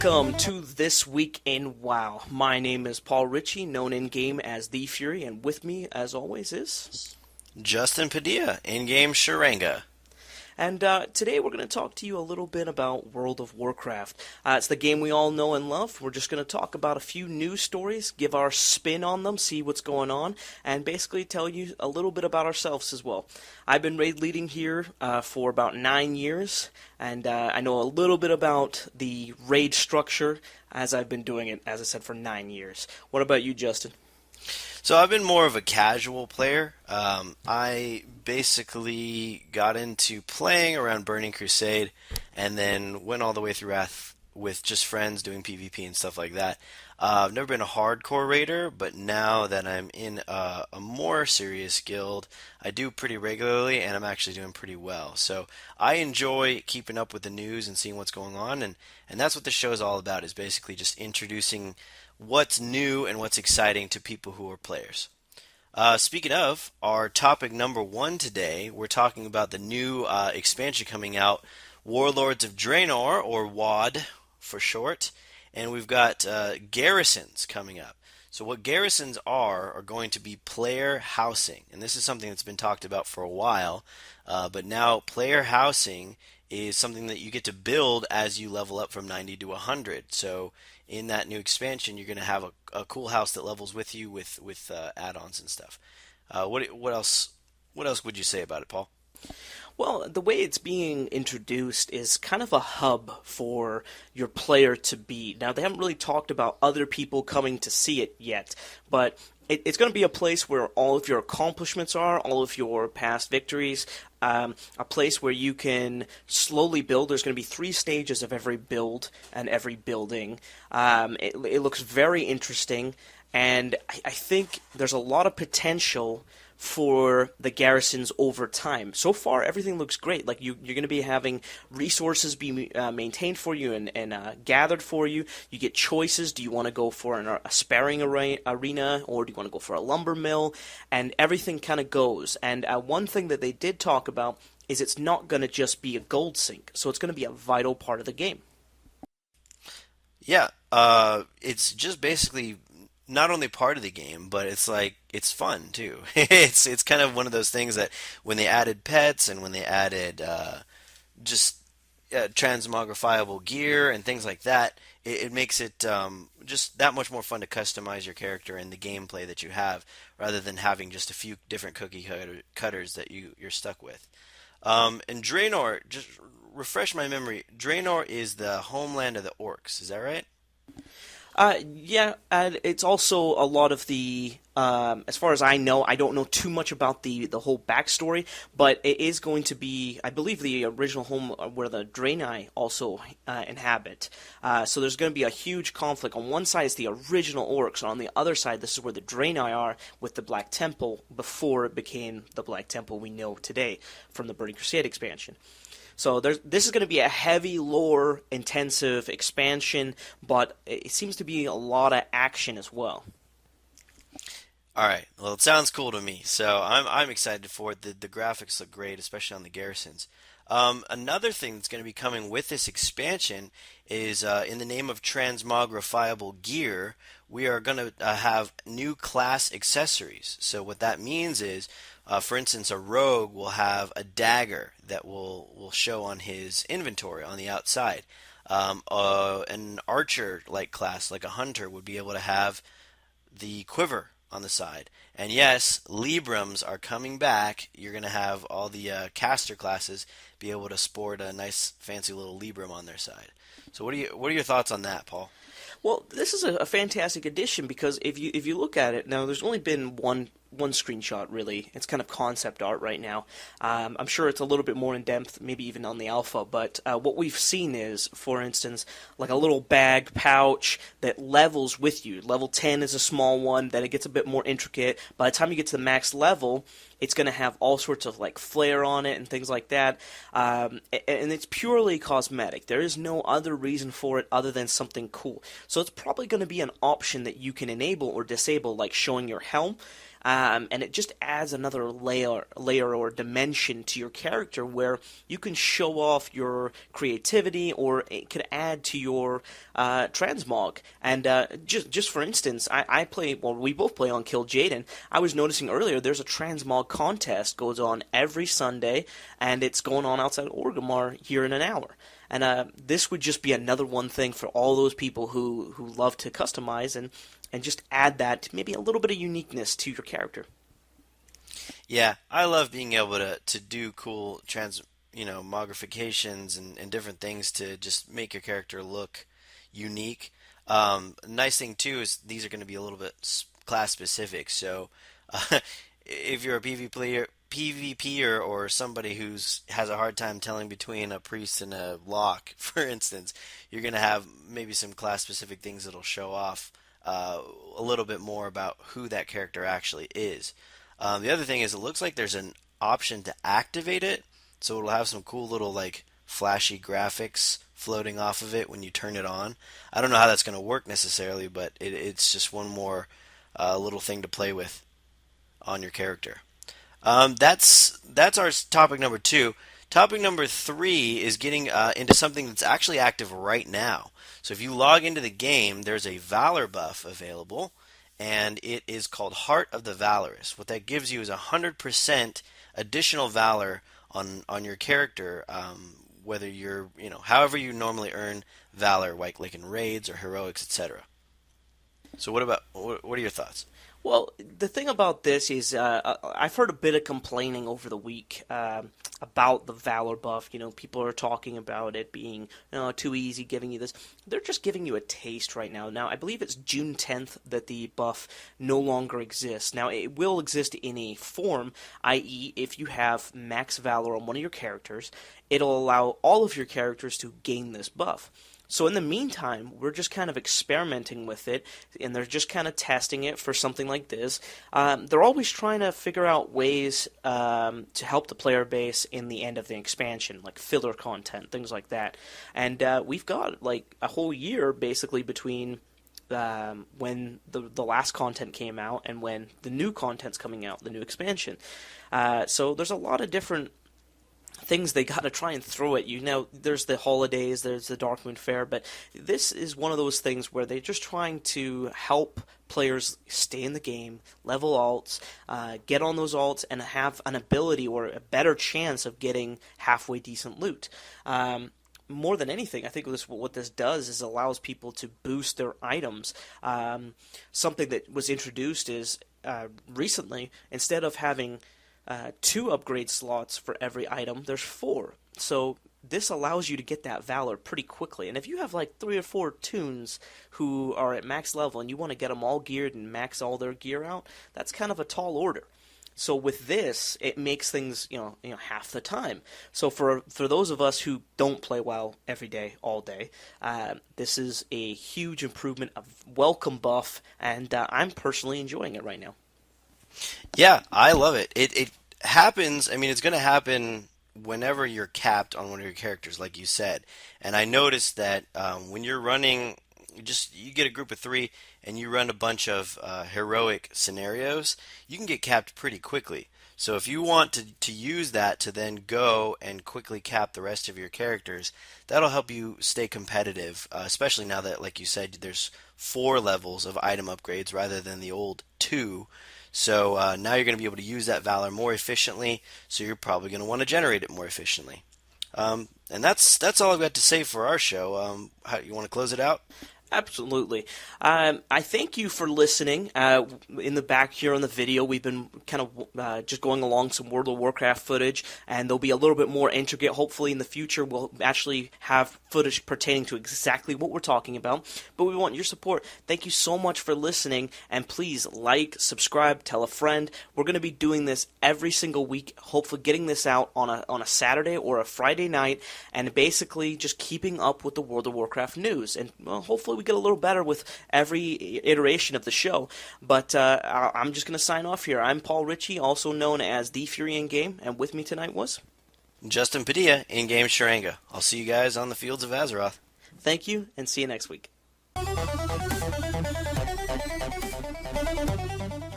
Welcome to This Week in WoW. My name is Paul Ritchie, known in-game as The Fury, and with me, as always, is... Justin Padilla, in-game Sharenga. And today we're going to talk to you a little bit about World of Warcraft. It's the game we all know and love. We're just going to talk about a few news stories, give our spin on them, see what's going on, and basically tell you a little bit about ourselves as well. I've been raid leading here for about 9 years, and I know a little bit about the raid structure as I've been doing it, as I said, for 9 years. What about you, Justin? So I've been more of a casual player. I basically got into playing around Burning Crusade and then went all the way through Wrath with just friends doing PvP and stuff like that. I've never been a hardcore raider, but now that I'm in a more serious guild, I do pretty regularly and I'm actually doing pretty well. So I enjoy keeping up with the news and seeing what's going on, and that's what the show is all about, is basically just introducing what's new and what's exciting to people who are players. Speaking of, our topic number one today, we're talking about the new expansion coming out, Warlords of Draenor, or WoD for short, and we've got Garrisons coming up. So what Garrisons are going to be player housing, and this is something that's been talked about for a while, but now player housing is something that you get to build as you level up from 90 to 100. So in that new expansion, you're going to have a cool house that levels with you with add-ons and stuff. What else would you say about it, Paul? Well, the way it's being introduced is kind of a hub for your player to be. Now, they haven't really talked about other people coming to see it yet, but it's going to be a place where all of your accomplishments are, all of your past victories, a place where you can slowly build. There's going to be 3 stages of every build and every building. It looks very interesting, and I think there's a lot of potential for the garrisons over time. So far, everything looks great. Like you're going to be having resources be maintained for you and gathered for you. You get choices. Do you want to go for a sparring arena, or do you want to go for a lumber mill? And everything kind of goes. And one thing that they did talk about is it's not going to just be a gold sink. So it's going to be a vital part of the game. Yeah, it's just basically not only part of the game, but it's fun too. It's kind of one of those things that when they added pets and when they added transmogrifiable gear and things like that, it makes it just that much more fun to customize your character and the gameplay that you have, rather than having just a few different cookie cutters that you're stuck with. And Draenor, just refresh my memory, Draenor is the homeland of the orcs, is that right? Yeah, and it's also a lot of the, as far as I know, I don't know too much about the whole backstory, but it is going to be, I believe, the original home where the Draenor also inhabit. So there's going to be a huge conflict. On one side is the original orcs, and on the other side, this is where the Draenor are with the Black Temple before it became the Black Temple we know today from the Burning Crusade expansion. So this is going to be a heavy lore-intensive expansion, but it seems to be a lot of action as well. All right. Well, it sounds cool to me, so I'm excited for it. The graphics look great, especially on the garrisons. Another thing that's going to be coming with this expansion is, in the name of Transmogrifiable Gear, we are going to have new class accessories. So what that means is, for instance, a rogue will have a dagger that will show on his inventory on the outside. An archer-like class, like a hunter, would be able to have the quiver on the side. And yes, Librams are coming back. You're going to have all the caster classes be able to sport a nice fancy little Libram on their side. So what are your thoughts on that, Paul? Well, this is a fantastic addition, because if you look at it now, there's only been one screenshot, really. It's kind of concept art right now. I'm sure it's a little bit more in depth, maybe even on the alpha, but what we've seen is, for instance, like a little bag pouch that levels with you. Level 10 is a small one, then it gets a bit more intricate. By the time you get to the max level, it's going to have all sorts of like flair on it and things like that, and it's purely cosmetic. There is no other reason for it other than something cool. So it's probably going to be an option that you can enable or disable, like showing your helm. and it just adds another layer or dimension to your character where you can show off your creativity, or it could add to your transmog. And just for instance, I play, well, we both play on Kill Jaden. I was noticing earlier there's a transmog contest goes on every Sunday, and it's going on outside Orgrimmar here in an hour. And this would just be another one thing for all those people who love to customize and just add that maybe a little bit of uniqueness to your character. Yeah, I love being able to do cool mogrifications and different things to just make your character look unique. Nice thing too is these are going to be a little bit class specific. So if you're a PvPer or somebody who's has a hard time telling between a priest and a lock, for instance, you're going to have maybe some class specific things that'll show off a little bit more about who that character actually is. The other thing is it looks like there's an option to activate it, so it'll have some cool little like flashy graphics floating off of it when you turn it on. I don't know how that's going to work necessarily, but it's just one more little thing to play with on your character. That's our topic number 2. Topic number 3 is getting into something that's actually active right now. So if you log into the game, there's a Valor buff available, and it is called Heart of the Valorous. What that gives you is 100% additional Valor on your character, whether you're, however you normally earn Valor, like in raids or heroics, etc. So what are your thoughts? Well, the thing about this is I've heard a bit of complaining over the week about the Valor buff. People are talking about it being too easy, giving you this. They're just giving you a taste right now. Now, I believe it's June 10th that the buff no longer exists. Now, it will exist in a form, i.e., if you have max Valor on one of your characters, it'll allow all of your characters to gain this buff. So in the meantime, we're just kind of experimenting with it, and they're just kind of testing it for something like this. They're always trying to figure out ways to help the player base in the end of the expansion, like filler content, things like that. And we've got like a whole year basically between when the last content came out and when the new content's coming out, the new expansion. So there's a lot of different things they got to try and throw at you. Now, there's the holidays, there's the Darkmoon Fair, but this is one of those things where they're just trying to help players stay in the game, level alts, get on those alts, and have an ability or a better chance of getting halfway decent loot. More than anything, I think what this does is allows people to boost their items. Something that was introduced is recently, instead of having 2 upgrade slots for every item, there's 4. So this allows you to get that Valor pretty quickly. And if you have like 3 or 4 toons who are at max level and you want to get them all geared and max all their gear out, that's kind of a tall order. So with this, it makes things half the time. So for those of us who don't play WoW every day, all day, this is a huge improvement, a welcome buff, and I'm personally enjoying it right now. Yeah, I love it. It happens, it's going to happen whenever you're capped on one of your characters, like you said. And I noticed that when you're running, you get a group of 3 and you run a bunch of heroic scenarios, you can get capped pretty quickly. So if you want to use that to then go and quickly cap the rest of your characters, that'll help you stay competitive, especially now that, like you said, there's 4 levels of item upgrades rather than the old 2. So now you're going to be able to use that Valor more efficiently, so you're probably going to want to generate it more efficiently. And that's all I've got to say for our show. You want to close it out? Absolutely. I thank you for listening. In the back here on the video, we've been kind of just going along some World of Warcraft footage, and there'll be a little bit more intricate. Hopefully in the future we'll actually have footage pertaining to exactly what we're talking about. But we want your support. Thank you so much for listening, and please like, subscribe, tell a friend. We're going to be doing this every single week, hopefully getting this out on a Saturday or a Friday night, and basically just keeping up with the World of Warcraft news. And hopefully we get a little better with every iteration of the show. But I'm just going to sign off here. I'm Paul Ritchie, also known as The Fury in Game, and with me tonight was Justin Padilla, in-game Sharanga. I'll see you guys on the fields of Azeroth. Thank you, and see you next week.